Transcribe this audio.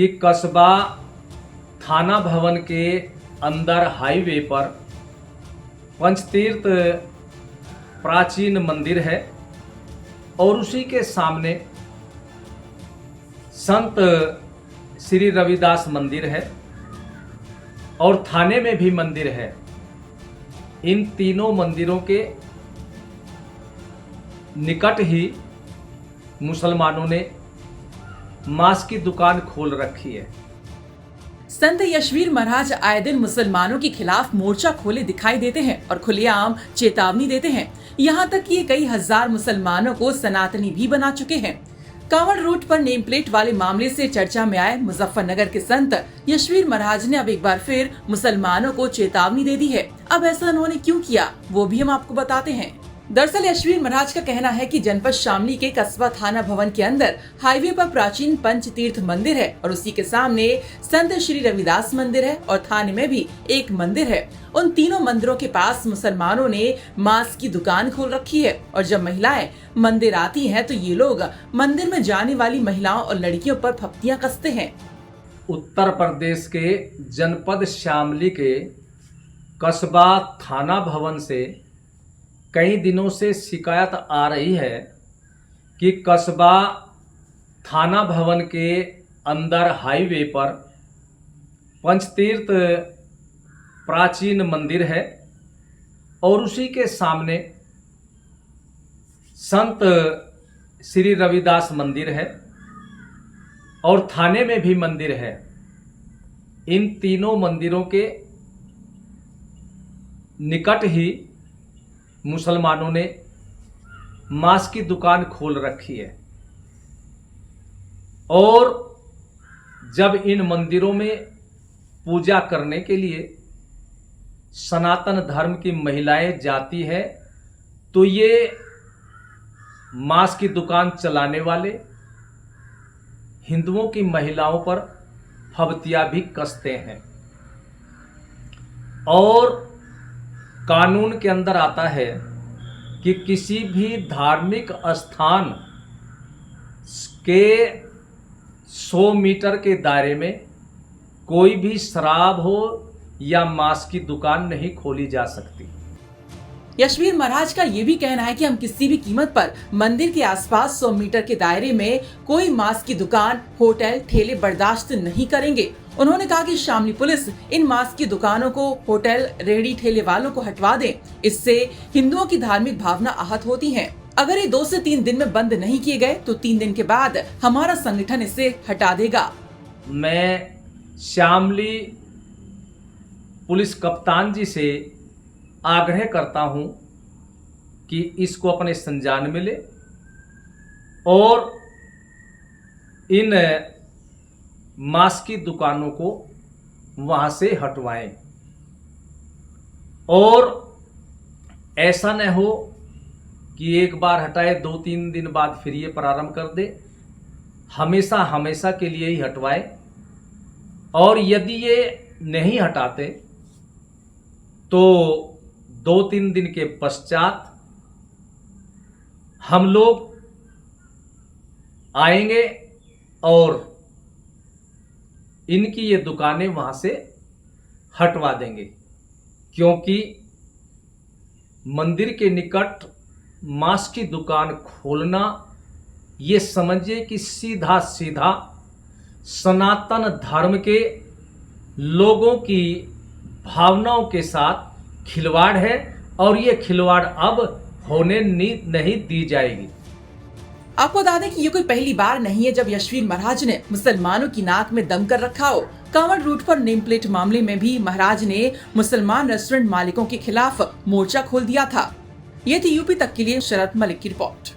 कि कस्बा थाना भवन के अंदर हाईवे पर पंचतीर्थ प्राचीन मंदिर है और उसी के सामने संत श्री रविदास मंदिर है और थाने में भी मंदिर है। इन तीनों मंदिरों के निकट ही मुसलमानों ने मांस की दुकान खोल रखी है। संत यशवीर महाराज आए दिन मुसलमानों के खिलाफ मोर्चा खोले दिखाई देते हैं और खुलेआम चेतावनी देते हैं। यहाँ तक कि ये कई हजार मुसलमानों को सनातनी भी बना चुके हैं। कांवड़ रूट पर नेम प्लेट वाले मामले से चर्चा में आए मुजफ्फरनगर के संत यशवीर महाराज ने अब एक बार फिर मुसलमानों को चेतावनी दे दी है। अब ऐसा उन्होंने क्यों किया वो भी हम आपको बताते हैं। दरअसल यशवीर महाराज का कहना है कि जनपद शामली के कस्बा थाना भवन के अंदर हाईवे पर प्राचीन पंचतीर्थ मंदिर है और उसी के सामने संत श्री रविदास मंदिर है और थाने में भी एक मंदिर है। उन तीनों मंदिरों के पास मुसलमानों ने मांस की दुकान खोल रखी है और जब महिलाएं मंदिर आती हैं तो ये लोग मंदिर में जाने वाली महिलाओं और लड़कियों पर फप्तियां कसते हैं। उत्तर प्रदेश के जनपद शामली के कस्बा थाना भवन से कई दिनों से शिकायत आ रही है कि कस्बा थाना भवन के अंदर हाईवे पर पंचतीर्थ प्राचीन मंदिर है और उसी के सामने संत श्री रविदास मंदिर है और थाने में भी मंदिर है। इन तीनों मंदिरों के निकट ही मुसलमानों ने मांस की दुकान खोल रखी है और जब इन मंदिरों में पूजा करने के लिए सनातन धर्म की महिलाएं जाती है तो ये मांस की दुकान चलाने वाले हिंदुओं की महिलाओं पर फब्तियां भी कसते हैं और कानून के अंदर आता है कि किसी भी धार्मिक स्थान के 100 मीटर के दायरे में कोई भी शराब हो या मांस की दुकान नहीं खोली जा सकती। यशवीर महाराज का ये भी कहना है कि हम किसी भी कीमत पर मंदिर के आसपास 100 मीटर के दायरे में कोई मांस की दुकान, होटल, ठेले बर्दाश्त नहीं करेंगे। उन्होंने कहा कि शामली पुलिस इन मांस की दुकानों को, होटल, रेहड़ी ठेले वालों को हटवा दे। इससे हिंदुओं की धार्मिक भावना आहत होती है। अगर ये 2 से 3 दिन में बंद नहीं किए गए तो 3 दिन के बाद हमारा संगठन इसे हटा देगा। मैं शामली पुलिस कप्तान जी से आग्रह करता हूं कि इसको अपने संज्ञान में ले और इन मांस की दुकानों को वहां से हटवाएं और ऐसा न हो कि एक बार हटाए 2-3 दिन बाद फिर ये प्रारंभ कर दे। हमेशा हमेशा के लिए ही हटवाए और यदि ये नहीं हटाते तो 2-3 दिन के पश्चात हम लोग आएंगे और इनकी ये दुकानें वहां से हटवा देंगे, क्योंकि मंदिर के निकट मांस की दुकान खोलना ये समझिए कि सीधा सीधा सनातन धर्म के लोगों की भावनाओं के साथ खिलवाड़ है और ये खिलवाड़ अब होने नहीं दी जाएगी। आपको बता दें कि ये कोई पहली बार नहीं है जब यशवीर महाराज ने मुसलमानों की नाक में दम कर रखा हो। कांवड़ रूट पर नेम प्लेट मामले में भी महाराज ने मुसलमान रेस्टोरेंट मालिकों के खिलाफ मोर्चा खोल दिया था। ये थी यूपी तक के लिए शरद मलिक की रिपोर्ट।